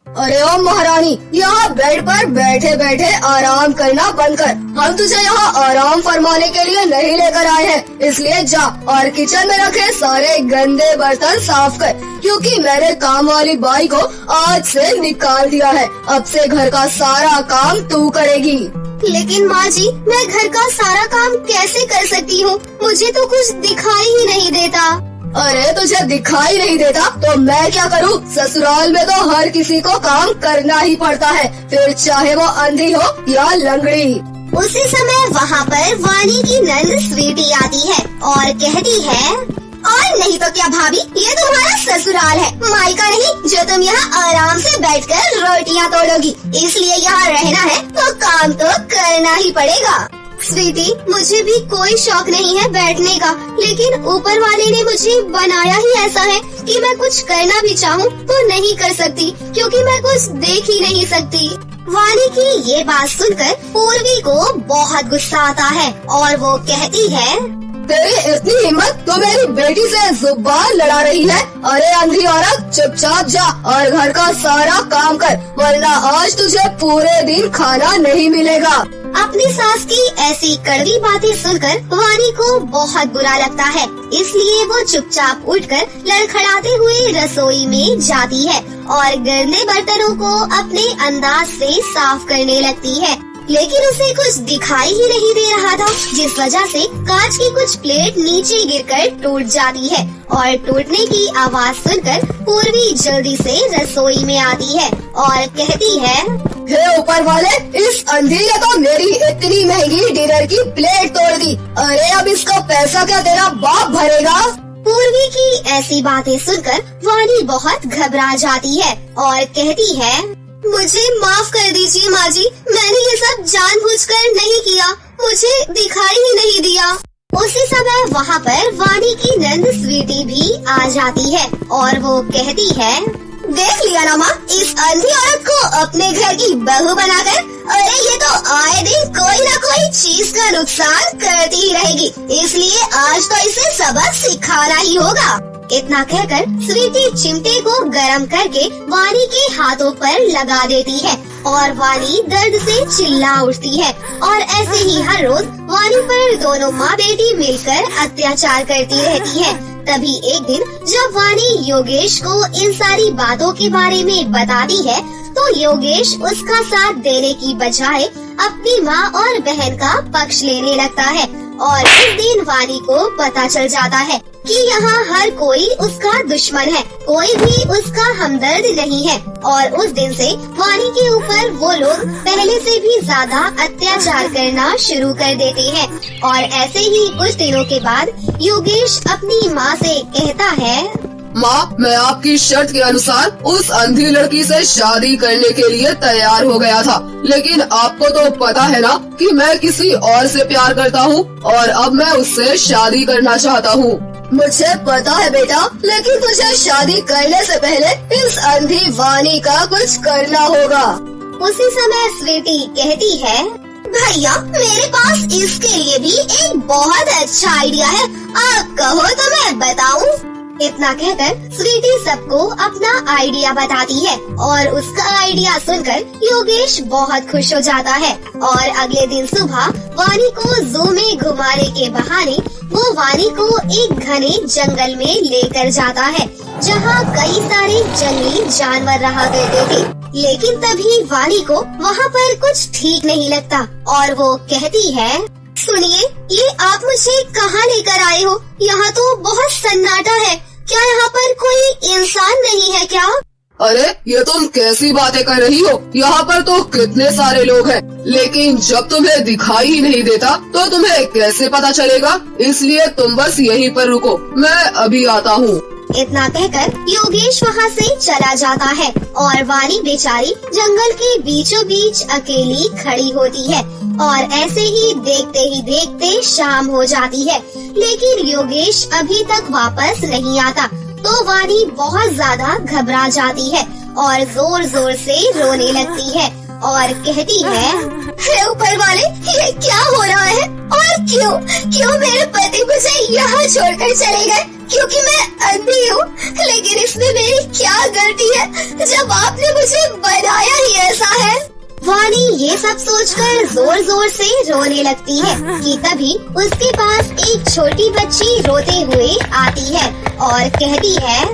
अरे ओ महारानी, यहाँ बेड पर बैठे बैठे आराम करना बंद कर। हम तुझे यहाँ आराम फरमाने के लिए नहीं लेकर आए हैं, इसलिए जा और किचन में रखे सारे गंदे बर्तन साफ कर, क्योंकि मैंने काम वाली बाई को आज से निकाल दिया है। अब से घर का सारा काम तू करेगी। लेकिन माँ जी, मैं घर का सारा काम कैसे कर सकती हूँ? मुझे तो कुछ दिखाई ही नहीं देता। अरे तुझे दिखाई नहीं देता तो मैं क्या करूँ? ससुराल में तो हर किसी को काम करना ही पड़ता है, फिर चाहे वो अंधी हो या लंगड़ी। उसी समय वहाँ पर वानी की नंद स्वीटी आती है और कहती है, और नहीं तो क्या भाभी, ये तुम्हारा ससुराल है, मायका नहीं, जो तुम यहाँ आराम से बैठकर रोटियाँ तोड़ोगी। इसलिए यहाँ रहना है तो काम तो करना ही पड़ेगा। स्वीटी, मुझे भी कोई शौक नहीं है बैठने का, लेकिन ऊपर वाले ने मुझे बनाया ही ऐसा है कि मैं कुछ करना भी चाहूँ तो नहीं कर सकती, क्योंकि मैं कुछ देख ही नहीं सकती। वानी की ये बात सुनकर पूर्वी को बहुत गुस्सा आता है और वो कहती है, तेरी इतनी हिम्मत तो मेरी बेटी से जुबान लड़ा रही है? अरे अंधी औरत, चुपचाप जा और घर का सारा काम कर, वरना आज तुझे पूरे दिन खाना नहीं मिलेगा। अपनी सास की ऐसी कड़वी बातें सुनकर वानी को बहुत बुरा लगता है, इसलिए वो चुपचाप उठकर लड़खड़ाते हुए रसोई में जाती है और गंदे बर्तनों को अपने अंदाज से साफ करने लगती है। लेकिन उसे कुछ दिखाई ही नहीं दे रहा था, जिस वजह से कांच की कुछ प्लेट नीचे गिरकर टूट जाती है और टूटने की आवाज सुनकर पूर्वी जल्दी से रसोई में आती है और कहती है, हे ऊपर वाले, इस अंधी ने तो मेरी इतनी महंगी डिनर की प्लेट तोड़ दी। अरे अब इसका पैसा क्या तेरा बाप भरेगा? पूर्वी की ऐसी बातें सुनकर वानी बहुत घबरा जाती है और कहती है, मुझे माफ कर दीजिए माँ जी, मैंने ये सब जानबूझकर नहीं किया, मुझे दिखाई ही नहीं दिया। उसी समय वहाँ पर वानी की नंद स्वीटी भी आ जाती है और वो कहती है, देख लिया ना माँ, इस अंधी औरत को अपने घर की बहू बनाकर, अरे ये तो आए दिन कोई न कोई चीज का नुकसान करती ही रहेगी, इसलिए आज तो इसे सबक सिखाना ही होगा। इतना कहकर स्वीटी चिमटे को गरम करके वानी के हाथों पर लगा देती है और वानी दर्द से चिल्ला उठती है। और ऐसे ही हर रोज वानी पर दोनों माँ बेटी मिलकर अत्याचार करती रहती है। तभी एक दिन जब वानी योगेश को इन सारी बातों के बारे में बताती है, तो योगेश उसका साथ देने की बजाय अपनी माँ और बहन का पक्ष लेने लगता है। और इस दिन वानी को पता चल जाता है कि यहाँ हर कोई उसका दुश्मन है, कोई भी उसका हमदर्द नहीं है। और उस दिन से वानी के ऊपर वो लोग पहले से भी ज्यादा अत्याचार करना शुरू कर देते हैं। और ऐसे ही कुछ दिनों के बाद योगेश अपनी माँ से कहता है, माँ, मैं आपकी शर्त के अनुसार उस अंधी लड़की से शादी करने के लिए तैयार हो गया था, लेकिन आपको तो पता है ना कि मैं किसी और से प्यार करता हूँ और अब मैं उससे शादी करना चाहता हूँ। मुझे पता है बेटा, लेकिन तुझे शादी करने से पहले इस अंधी वानी का कुछ करना होगा। उसी समय स्वीटी कहती है, भैया मेरे पास इसके लिए भी एक बहुत अच्छा आइडिया है, आप कहो तो मैं बताऊं? इतना कहकर स्वीटी सबको अपना आइडिया बताती है और उसका आइडिया सुनकर योगेश बहुत खुश हो जाता है। और अगले दिन सुबह वानी को जू में घुमाने के बहाने वो वानी को एक घने जंगल में लेकर जाता है, जहाँ कई सारे जंगली जानवर रहा करते थे। लेकिन तभी वानी को वहाँ पर कुछ ठीक नहीं लगता और वो कहती है, सुनिए, ये आप मुझे कहाँ लेकर आए हो? यहाँ तो बहुत सन्नाटा है, क्या यहाँ पर कोई इंसान नहीं है क्या? अरे ये तुम कैसी बातें कर रही हो? यहाँ पर तो कितने सारे लोग हैं, लेकिन जब तुम्हें दिखाई ही नहीं देता तो तुम्हें कैसे पता चलेगा? इसलिए तुम बस यहीं पर रुको, मैं अभी आता हूँ। इतना कहकर योगेश वहाँ से चला जाता है और वानी बेचारी जंगल के बीचों बीच अकेली खड़ी होती है। और ऐसे ही देखते शाम हो जाती है, लेकिन योगेश अभी तक वापस नहीं आता। तो वानी बहुत ज्यादा घबरा जाती है और जोर जोर से रोने लगती है और कहती है, हे ऊपर वाले, ये क्या हो रहा है और क्यों मेरे पति मुझे यहाँ छोड़कर चले गए? क्योंकि मैं अंधी हूँ, लेकिन इसमें मेरी क्या गलती है? जब आपने मुझे बनाया ही ऐसा है। वानी ये सब सोचकर जोर जोर से रोने लगती है कि तभी उसके पास एक छोटी बच्ची रोते हुए आती है और कहती है,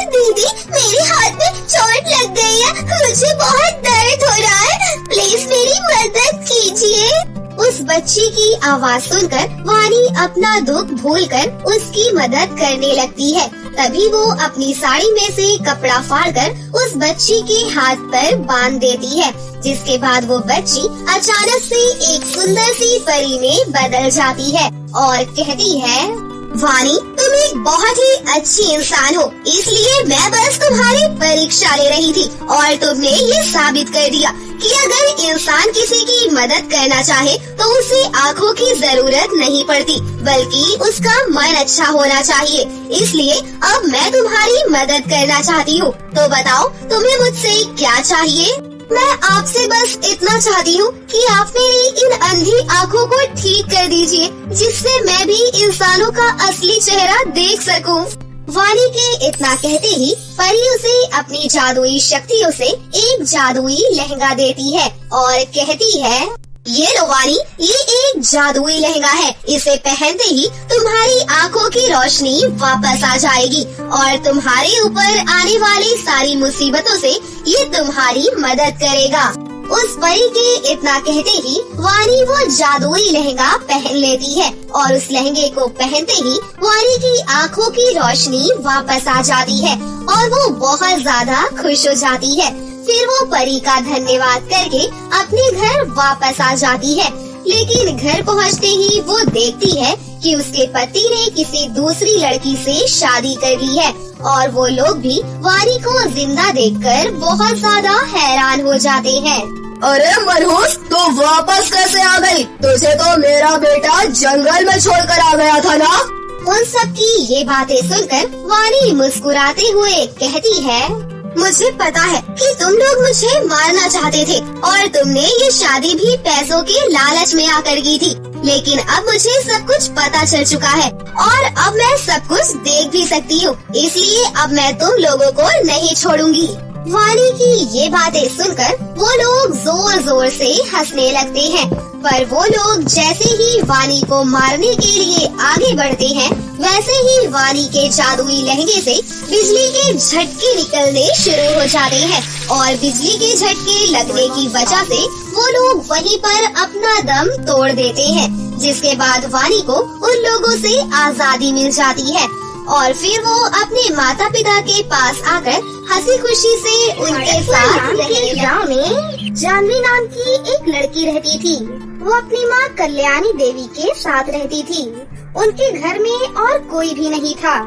दीदी मेरे हाथ में चोट लग गई है, मुझे बहुत दर्द हो रहा है, प्लीज मेरी मदद कीजिए। उस बच्ची की आवाज सुनकर वानी अपना दुख भूलकर उसकी मदद करने लगती है। तभी वो अपनी साड़ी में से कपड़ा फाड़कर उस बच्ची के हाथ पर बांध देती है, जिसके बाद वो बच्ची अचानक से एक सुंदर सी परी में बदल जाती है और कहती है, वानी तुम एक बहुत ही अच्छी इंसान हो, इसलिए मैं बस तुम्हारी परीक्षा ले रही थी और तुमने ये साबित कर दिया कि अगर इंसान किसी की मदद करना चाहे तो उसे आँखों की जरूरत नहीं पड़ती, बल्कि उसका मन अच्छा होना चाहिए। इसलिए अब मैं तुम्हारी मदद करना चाहती हूँ, तो बताओ तुम्हें मुझसे क्या चाहिए? मैं आपसे बस इतना चाहती हूँ कि आप मेरी इन अंधी आँखों को ठीक कर दीजिए, जिससे मैं भी इंसानों का असली चेहरा देख सकूं। वानी के इतना कहते ही परी उसे अपनी जादुई शक्तियों से एक जादुई लहंगा देती है और कहती है, ये लो वानी, ये एक जादुई लहंगा है, इसे पहनते ही तुम्हारी आँखों की रोशनी वापस आ जाएगी और तुम्हारे ऊपर आने वाली सारी मुसीबतों से ये तुम्हारी मदद करेगा। उस परी के इतना कहते ही वानी वो जादुई लहंगा पहन लेती है और उस लहंगे को पहनते ही वानी की आँखों की रोशनी वापस आ जाती है और वो बहुत ज्यादा खुश हो जाती है। फिर वो परी का धन्यवाद करके अपने घर वापस आ जाती है, लेकिन घर पहुंचते ही वो देखती है कि उसके पति ने किसी दूसरी लड़की से शादी कर ली है और वो लोग भी वानी को जिंदा देखकर बहुत ज्यादा हैरान हो जाते हैं। अरे मनहूस, तो वापस कैसे आ गई? तुझे तो मेरा बेटा जंगल में छोड़कर आ गया था ना? उन सब की ये बातें सुनकर वानी मुस्कुराते हुए कहती है, मुझे पता है कि तुम लोग मुझे मारना चाहते थे और तुमने ये शादी भी पैसों के लालच में आकर की थी, लेकिन अब मुझे सब कुछ पता चल चुका है और अब मैं सब कुछ देख भी सकती हूँ, इसलिए अब मैं तुम लोगों को नहीं छोड़ूंगी। वानी की ये बातें सुनकर वो लोग जोर जोर से हंसने लगते हैं, पर वो लोग जैसे ही वानी को मारने के लिए आगे बढ़ते हैं, वैसे ही वानी के जादुई लहंगे से बिजली के झटके निकलने शुरू हो जाते हैं और बिजली के झटके लगने की वजह से वो लोग वहीं पर अपना दम तोड़ देते हैं, जिसके बाद वानी को उन लोगों से आजादी मिल जाती है और फिर वो अपने माता पिता के पास आकर हंसी खुशी से उनके साथ रहने। गाँव में जानवी नाम की एक लड़की रहती थी। वो अपनी माँ कल्याणी देवी के साथ रहती थी। उनके घर में और कोई भी नहीं था।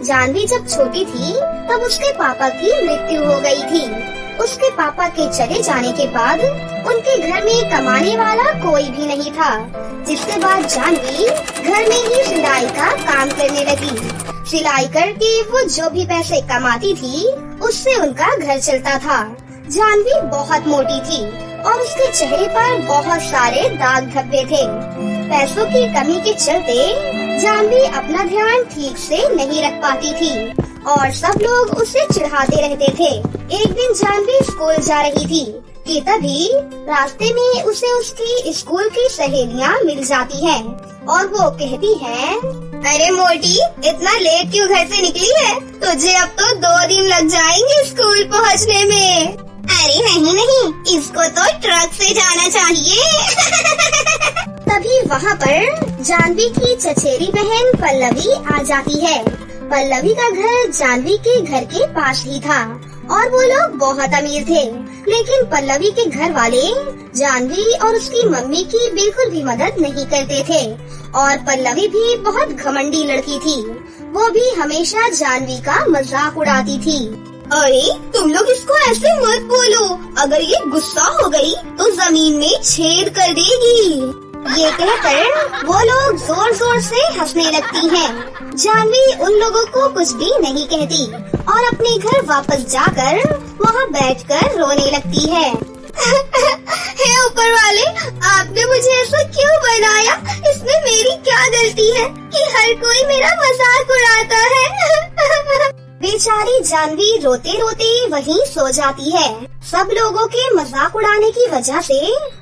जानवी जब छोटी थी तब उसके पापा की मृत्यु हो गई थी। उसके पापा के चले जाने के बाद उनके घर में कमाने वाला कोई भी नहीं था, जिसके बाद जानवी घर में ही सिलाई का काम करने लगी। सिलाई करके वो जो भी पैसे कमाती थी उससे उनका घर चलता था। जानवी बहुत मोटी थी और उसके चेहरे पर बहुत सारे दाग धब्बे थे। पैसों की कमी के चलते जानवी अपना ध्यान ठीक से नहीं रख पाती थी और सब लोग उसे चिढ़ाते रहते थे। एक दिन जानवी स्कूल जा रही थी कि तभी रास्ते में उसे उसकी स्कूल की सहेलियां मिल जाती हैं और वो कहती हैं, अरे मोटी, इतना लेट क्यों घर से निकली है? तुझे अब तो 2 दिन लग जाएंगे स्कूल पहुंचने में। अरे नहीं, इसको तो ट्रक से जाना चाहिए। तभी वहाँ पर जानवी की चचेरी बहन पल्लवी आ जाती है। पल्लवी का घर जानवी के घर के पास ही था और वो लोग बहुत अमीर थे, लेकिन पल्लवी के घर वाले जानवी और उसकी मम्मी की बिल्कुल भी मदद नहीं करते थे और पल्लवी भी बहुत घमंडी लड़की थी। वो भी हमेशा जानवी का मजाक उड़ाती थी। अरे तुम लोग इसको ऐसे मत बोलो, अगर ये गुस्सा हो गई तो जमीन में छेद कर देगी। ये कहकर वो लोग जोर जोर से हंसने लगती हैं। जानवी उन लोगों को कुछ भी नहीं कहती और अपने घर वापस जाकर वहाँ बैठकर रोने लगती है। हे ऊपर वाले, आपने मुझे ऐसा क्यों बनाया? इसमें मेरी क्या गलती है कि हर कोई मेरा मजाक उड़ाता है? बेचारी जानवी रोते रोते वहीं सो जाती है। सब लोगों के मजाक उड़ाने की वजह से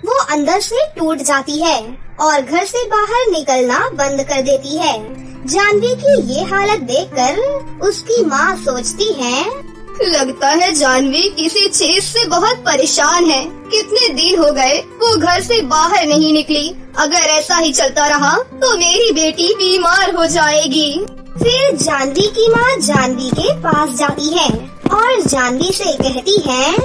वो अंदर से टूट जाती है और घर से बाहर निकलना बंद कर देती है। जानवी की ये हालत देखकर उसकी माँ सोचती है, लगता है जानवी किसी चीज से बहुत परेशान है। कितने दिन हो गए वो घर से बाहर नहीं निकली। अगर ऐसा ही चलता रहा तो मेरी बेटी बीमार हो जाएगी। फिर जानवी की माँ जानवी के पास जाती है और जानवी से कहती है,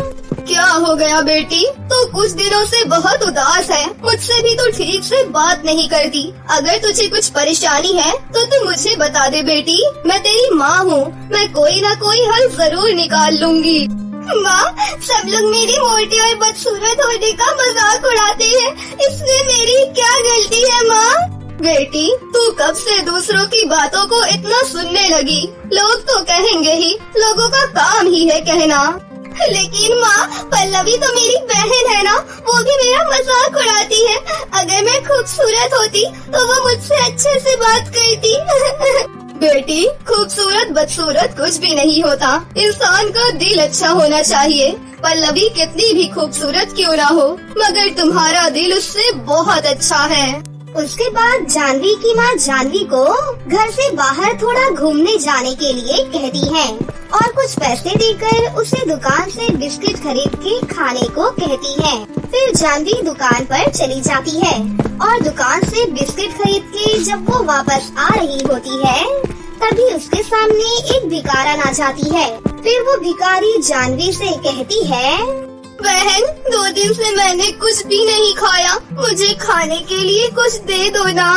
क्या हो गया बेटी? तू कुछ दिनों से बहुत उदास है। मुझसे भी तू ठीक से बात नहीं करती। अगर तुझे कुछ परेशानी है तो तू मुझे बता दे बेटी। मैं तेरी माँ हूँ। मैं कोई ना कोई हल जरूर निकाल लूंगी। माँ, सब लोग मेरी मोटी और बदसूरत होने का मजाक उड़ाते हैं। इसमें मेरी क्या गलती है माँ? बेटी, तू कब से दूसरों की बातों को इतना सुनने लगी? लोग तो कहेंगे ही। लोगों का काम ही है कहना। लेकिन माँ, पल्लवी तो मेरी बहन है ना, वो भी मेरा मजाक उड़ाती है। अगर मैं खूबसूरत होती तो वो मुझसे अच्छे से बात करती। बेटी, खूबसूरत बदसूरत कुछ भी नहीं होता। इंसान का दिल अच्छा होना चाहिए। पल्लवी कितनी भी खूबसूरत क्यों ना हो, मगर तुम्हारा दिल उससे बहुत अच्छा है। उसके बाद जानवी की माँ जानवी को घर से बाहर थोड़ा घूमने जाने के लिए कहती है और कुछ पैसे देकर उसे दुकान से बिस्किट खरीद के खाने को कहती है। फिर जानवी दुकान पर चली जाती है और दुकान से बिस्किट खरीद के जब वो वापस आ रही होती है तभी उसके सामने एक भिखारन आ जाती है। फिर वो भिखारी जानवी से कहती है, बहन, 2 दिन से मैंने कुछ भी नहीं खाया। मुझे खाने के लिए कुछ दे दो ना।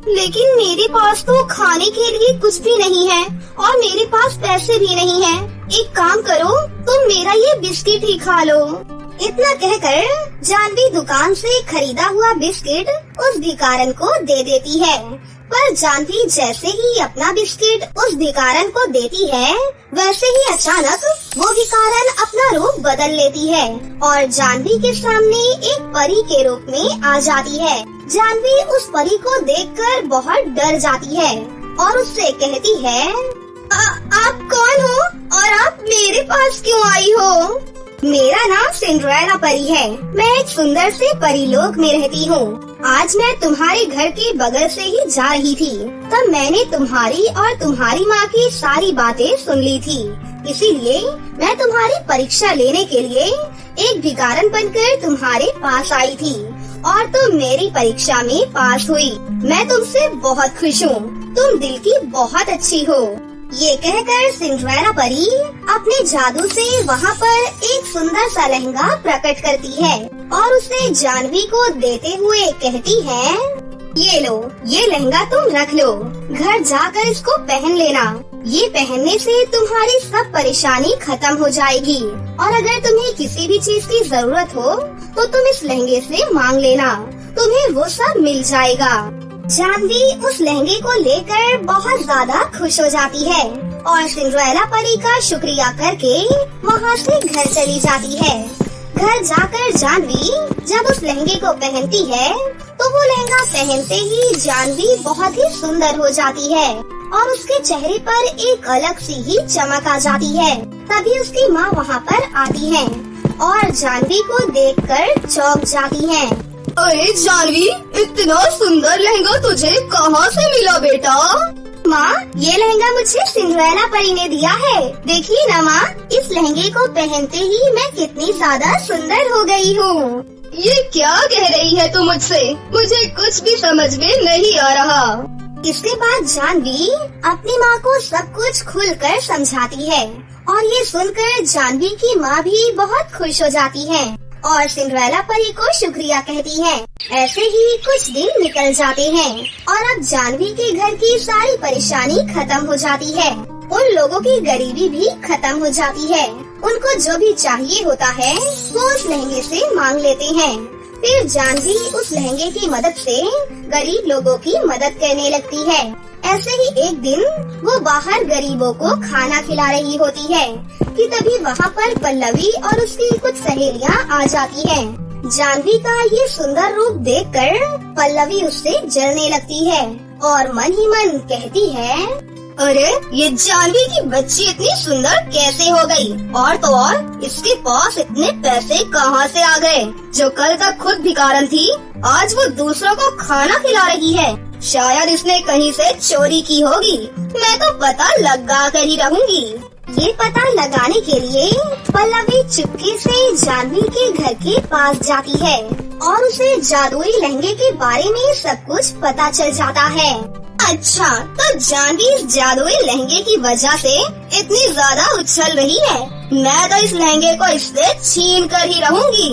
लेकिन मेरे पास तो खाने के लिए कुछ भी नहीं है और मेरे पास पैसे भी नहीं है। एक काम करो, तुम मेरा ये बिस्किट ही खा लो। इतना कहकर जानवी दुकान से खरीदा हुआ बिस्किट उस भिखारन को दे देती है। पर जानवी जैसे ही अपना बिस्किट उस भिखारन को देती है वैसे ही अचानक वो भिखारन अपना रूप बदल लेती है और जानवी के सामने एक परी के रूप में आ जाती है। जानवी उस परी को देखकर बहुत डर जाती है और उससे कहती है, आप कौन हो और आप मेरे पास क्यों आई हो? मेरा नाम सिंड्रेला परी है। मैं एक सुंदर से परीलोक में रहती हूँ। आज मैं तुम्हारे घर के बगल से ही जा रही थी, तब मैंने तुम्हारी और तुम्हारी माँ की सारी बातें सुन ली थी। इसीलिए मैं तुम्हारी परीक्षा लेने के लिए एक भिखारन बनकर तुम्हारे पास आई थी और तुम मेरी परीक्षा में पास हुई। मैं तुमसे बहुत खुश हूँ। तुम दिल की बहुत अच्छी हो। ये कहकर सिंड्रेला परी अपने जादू से वहाँ पर एक सुंदर सा लहंगा प्रकट करती है और उसे जानवी को देते हुए कहती है, ये लो, ये लहंगा तुम रख लो। घर जाकर इसको पहन लेना। ये पहनने से तुम्हारी सब परेशानी खत्म हो जाएगी और अगर तुम्हें किसी भी चीज की जरूरत हो तो तुम इस लहंगे से मांग लेना। तुम्हें वो सब मिल जाएगा। जानवी उस लहंगे को लेकर बहुत ज्यादा खुश हो जाती है और सिंड्रेला परी का शुक्रिया करके वहाँ से घर चली जाती है। घर जाकर जानवी जब उस लहंगे को पहनती है तो वो लहंगा पहनते ही जानवी बहुत ही सुंदर हो जाती है और उसके चेहरे पर एक अलग सी ही चमक आ जाती है। तभी उसकी माँ वहाँ पर आती है और जानवी को देखकर चौंक जाती है। अरे जानवी, इतना सुंदर लहंगा तुझे कहाँ से मिला बेटा? माँ, ये लहंगा मुझे सिंड्रेला परी ने दिया है। देखिए ना माँ, इस लहंगे को पहनते ही मैं कितनी ज्यादा सुंदर हो गई हूँ। ये क्या कह रही है तू मुझसे? मुझे कुछ भी समझ में नहीं आ रहा। इसके बाद जानवी अपनी माँ को सब कुछ खुलकर समझाती है और ये सुनकर जानवी की माँ भी बहुत खुश हो जाती है और सिंड्रेला परी को शुक्रिया कहती है। ऐसे ही कुछ दिन निकल जाते हैं और अब जानवी के घर की सारी परेशानी खत्म हो जाती है। उन लोगों की गरीबी भी खत्म हो जाती है। उनको जो भी चाहिए होता है वो उस लहंगे से मांग लेते हैं। फिर जानवी उस लहंगे की मदद से गरीब लोगों की मदद करने लगती है। ऐसे ही एक दिन वो बाहर गरीबों को खाना खिला रही होती है कि तभी वहाँ पर पल्लवी और उसकी कुछ सहेलियाँ आ जाती हैं। जानवी का ये सुंदर रूप देखकर पल्लवी उससे जलने लगती है और मन ही मन कहती है, अरे ये जानवी की बच्ची इतनी सुंदर कैसे हो गई? और तो और इसके पास इतने पैसे कहाँ से आ गए? जो कल तक खुद भिखारन थी, आज वो दूसरों को खाना खिला रही है। शायद इसने कहीं से चोरी की होगी। मैं तो पता लगा कर ही रहूंगी। ये पता लगाने के लिए पल्लवी चुपके से जानवी के घर के पास जाती है और उसे जादुई लहंगे के बारे में सब कुछ पता चल जाता है। अच्छा, तो जानवी इस जादुई लहंगे की वजह से इतनी ज्यादा उछल रही है। मैं तो इस लहंगे को इससे छीन कर ही रहूंगी।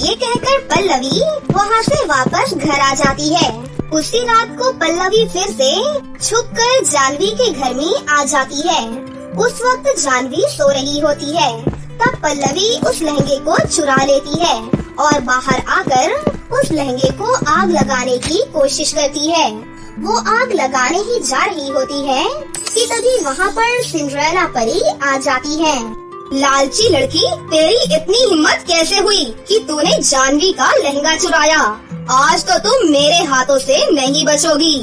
ये कहकर पल्लवी वहाँ से वापस घर आ जाती है। उसी रात को पल्लवी फिर से छुपकर जानवी के घर में आ जाती है। उस वक्त जानवी सो रही होती है। तब पल्लवी उस लहंगे को चुरा लेती है और बाहर आकर उस लहंगे को आग लगाने की कोशिश करती है। वो आग लगाने ही जा रही होती है कि तभी वहाँ पर सिंड्रेला परी आ जाती है। लालची लड़की, तेरी इतनी हिम्मत कैसे हुई कि तूने जानवी का लहंगा चुराया? आज तो तुम मेरे हाथों से नहीं बचोगी।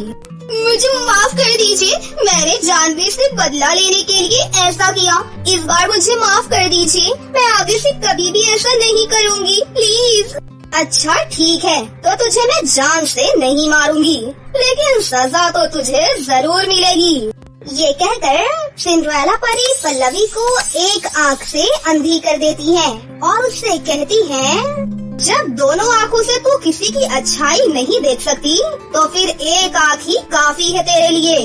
मुझे माफ कर दीजिए, मैंने जानवी से बदला लेने के लिए ऐसा किया। इस बार मुझे माफ कर दीजिए, मैं आगे से कभी भी ऐसा नहीं करूँगी, प्लीज। अच्छा ठीक है, तो तुझे मैं जान से नहीं मारूंगी, लेकिन सजा तो तुझे जरूर मिलेगी। ये कहकर सिंड्रेला परी पल्लवी को एक आँख से अंधी कर देती है और उससे कहती है, जब दोनों आँखों से तू किसी की अच्छाई नहीं देख सकती, तो फिर एक आँख ही काफी है तेरे लिए।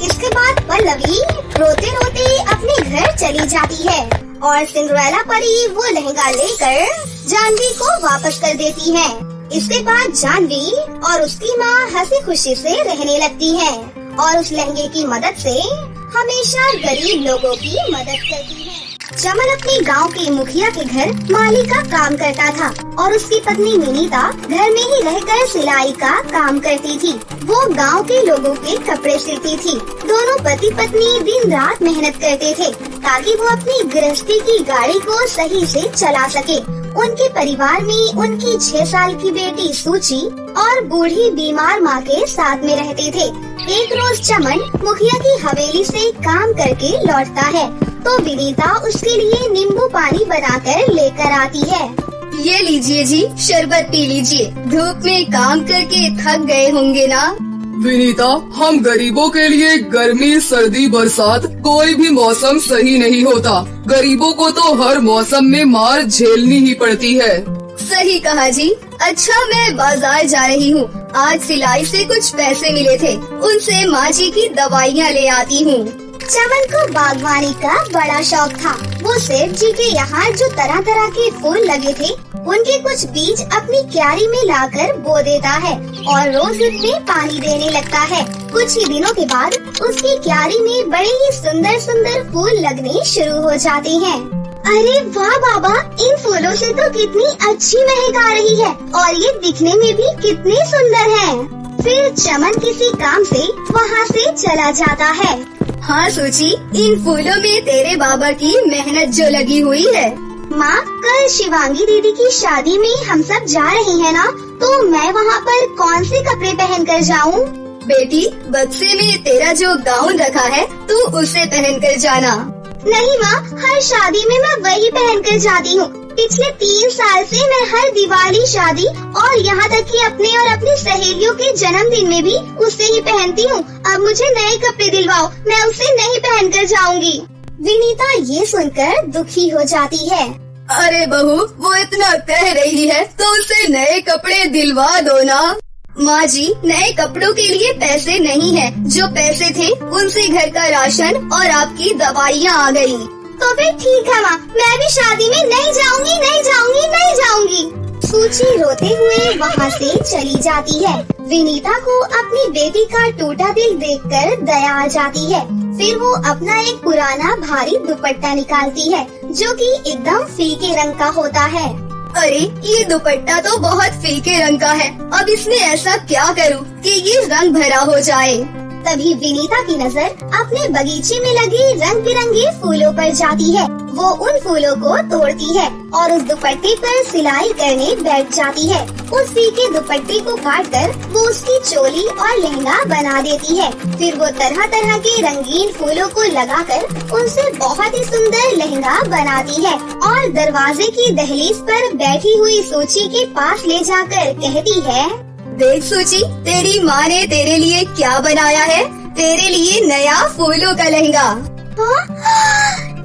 इसके बाद पल्लवी रोते रोते अपने घर चली जाती है और सिंड्रेला परी वो लहंगा लेकर जानवी को वापस कर देती है। इसके बाद जानवी और उसकी माँ हंसी खुशी से रहने लगती है और उस लहंगे की मदद से हमेशा गरीब लोगों की मदद करती है। चमन अपने गांव के मुखिया के घर माली का काम करता था और उसकी पत्नी विनीता घर में ही रहकर सिलाई का काम करती थी। वो गांव के लोगों के कपड़े सिलती थी। दोनों पति पत्नी दिन रात मेहनत करते थे ताकि वो अपनी गृहस्थी की गाड़ी को सही से चला सके। उनके परिवार में उनकी 6 साल की बेटी सूची और बूढ़ी बीमार माँ के साथ में रहते थे। एक रोज चमन मुखिया की हवेली से काम करके लौटता है तो विनीता उसके लिए नींबू पानी बनाकर लेकर आती है। ये लीजिए जी, शरबत पी लीजिए। धूप में काम करके थक गए होंगे ना? विनीता, हम गरीबों के लिए गर्मी, सर्दी, बरसात कोई भी मौसम सही नहीं होता। गरीबों को तो हर मौसम में मार झेलनी ही पड़ती है। सही कहा जी। अच्छा, मैं बाजार जा रही हूँ। आज सिलाई से कुछ पैसे मिले थे, उनसे माँ जी की दवाइयाँ ले आती हूँ। चमन को बागवानी का बड़ा शौक था। वो सेठ जी के यहाँ जो तरह तरह के फूल लगे थे, उनके कुछ बीज अपनी क्यारी में लाकर बो देता है और रोज उनमें पानी देने लगता है। कुछ ही दिनों के बाद उसकी क्यारी में बड़े ही सुंदर सुंदर फूल लगने शुरू हो जाते हैं। अरे वाह बाबा, इन फूलों से तो कितनी अच्छी महक आ रही है और ये दिखने में भी कितने सुंदर हैं। फिर चमन किसी काम से वहाँ से चला जाता है। हाँ सूची, इन फूलों में तेरे बाबा की मेहनत जो लगी हुई है। माँ, कल शिवांगी दीदी की शादी में हम सब जा रहे हैं ना, तो मैं वहाँ पर कौन से कपड़े पहन कर जाऊँ? बेटी, बक्से में तेरा जो गाउन रखा है, तू उसे पहन कर जाना। नहीं माँ, हर शादी में मैं वही पहन कर जाती हूँ। पिछले 3 साल से मैं हर दिवाली, शादी और यहाँ तक कि अपने और अपनी सहेलियों के जन्मदिन में भी उसे ही पहनती हूँ। अब मुझे नए कपड़े दिलवाओ, मैं उसे नहीं पहन कर जाऊंगी। विनीता ये सुनकर दुखी हो जाती है। अरे बहू, वो इतना कह रही है तो उसे नए कपड़े दिलवा दो ना। माँ जी, नए कपड़ों के लिए पैसे नहीं है। जो पैसे थे उनसे घर का राशन और आपकी दवाइयाँ आ गयी। तो फिर ठीक है माँ, मैं भी शादी में नहीं जाऊंगी, नहीं जाऊंगी, नहीं जाऊंगी। सूची रोते हुए वहाँ से चली जाती है। विनीता को अपनी बेटी का टूटा दिल देखकर दया आ जाती है। फिर वो अपना एक पुराना भारी दुपट्टा निकालती है जो कि एकदम फीके रंग का होता है। अरे, ये दुपट्टा तो बहुत फीके रंग का है। अब इसमें ऐसा क्या करूँ कि ये रंग भरा हो जाए? तभी विनीता की नजर अपने बगीचे में लगे रंग बिरंगे फूलों पर जाती है। वो उन फूलों को तोड़ती है और उस दुपट्टे पर सिलाई करने बैठ जाती है। उस फीके दुपट्टे को काटकर वो उसकी चोली और लहंगा बना देती है। फिर वो तरह तरह के रंगीन फूलों को लगाकर उनसे बहुत ही सुंदर लहंगा बनाती है और दरवाजे की दहलीज पर बैठी हुई सूची के पास ले जाकर कहती है, देख सूची, तेरी माँ ने तेरे लिए क्या बनाया है। तेरे लिए नया फूलों का लहंगा।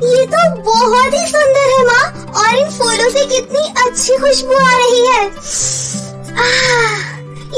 ये तो बहुत ही सुंदर है माँ, और इन फूलों से कितनी अच्छी खुशबू आ रही है।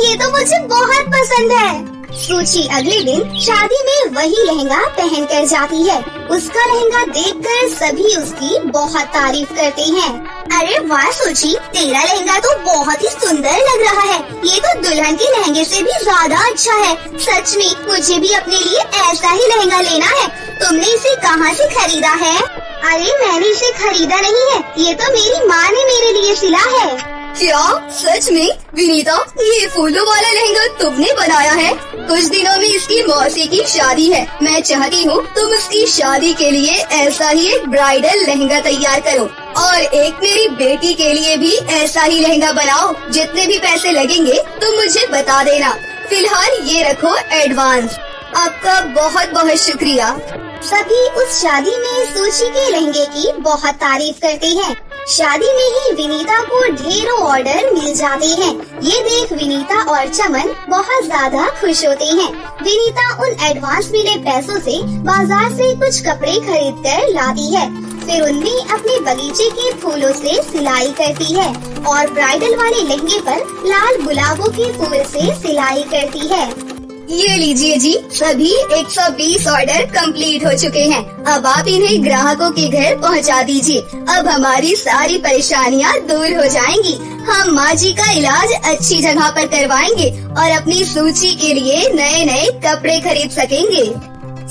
ये तो मुझे बहुत पसंद है। सूची अगले दिन शादी में वही लहंगा पहन कर जाती है। उसका लहंगा देखकर सभी उसकी बहुत तारीफ करते हैं। अरे वाह सूची, तेरा लहंगा तो बहुत ही सुंदर लग रहा है। ये तो दुल्हन के लहंगे से भी ज्यादा अच्छा है। सच में मुझे भी अपने लिए ऐसा ही लहंगा लेना है। तुमने इसे कहाँ से खरीदा है? अरे मैंने इसे खरीदा नहीं है, ये तो मेरी माँ ने मेरे लिए सिला है। क्या सच में? विनीता, ये फूलों वाला लहंगा तुमने बनाया है? कुछ दिनों में इसकी मौसी की शादी है। मैं चाहती हूँ तुम उसकी शादी के लिए ऐसा ही एक ब्राइडल लहंगा तैयार करो और एक मेरी बेटी के लिए भी ऐसा ही लहंगा बनाओ। जितने भी पैसे लगेंगे तुम मुझे बता देना। फिलहाल ये रखो एडवांस। आपका बहुत बहुत शुक्रिया। सभी उस शादी में सूची के लहंगे की बहुत तारीफ करते हैं। शादी में ही विनीता को ढेरों ऑर्डर मिल जाते हैं। ये देख विनीता और चमन बहुत ज्यादा खुश होते हैं। विनीता उन एडवांस मिले पैसों से बाजार से कुछ कपड़े खरीद कर लाती है। फिर उनमें अपने बगीचे के फूलों से सिलाई करती है और ब्राइडल वाले लहंगे पर लाल गुलाबों के फूल से सिलाई करती है। ये लीजिए जी, सभी 120 ऑर्डर कंप्लीट हो चुके हैं। अब आप इन्हें ग्राहकों के घर पहुंचा दीजिए। अब हमारी सारी परेशानियां दूर हो जाएंगी। हम माँ जी का इलाज अच्छी जगह पर करवाएंगे और अपनी सूची के लिए नए नए कपड़े खरीद सकेंगे।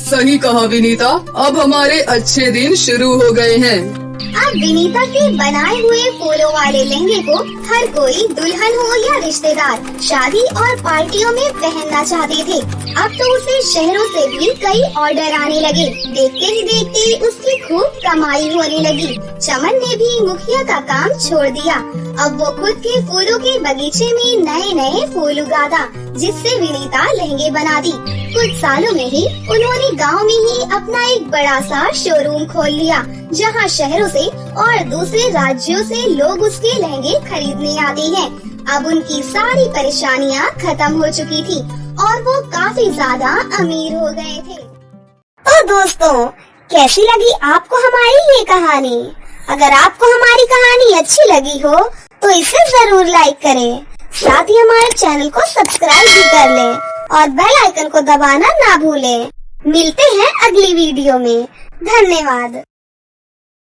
सही कहा विनीता, अब हमारे अच्छे दिन शुरू हो गए हैं। अब विनीता के बनाए हुए फूलों वाले लहंगे को हर कोई दुल्हन हो या रिश्तेदार शादी और पार्टियों में पहनना चाहते थे। अब तो उसे शहरों से भी कई ऑर्डर आने लगे। देखते ही देखते उसकी खूब कमाई होने लगी। चमन ने भी मुखिया का काम छोड़ दिया। अब वो खुद के फूलों के बगीचे में नए नए फूल उगाता, जिससे विनीता लहंगे बनाती। कुछ सालों में ही उन्होंने गांव में ही अपना एक बड़ा सा शोरूम खोल लिया, जहां शहरों से और दूसरे राज्यों से लोग उसके लहंगे खरीदने आते हैं। अब उनकी सारी परेशानियां खत्म हो चुकी थी और वो काफी ज्यादा अमीर हो गए थे। तो दोस्तों, कैसी लगी आपको हमारी ये कहानी? अगर आपको हमारी कहानी अच्छी लगी हो तो इसे जरूर लाइक करें। साथ ही हमारे चैनल को सब्सक्राइब भी कर लें और बेल आइकन को दबाना ना भूलें। मिलते हैं अगली वीडियो में। धन्यवाद।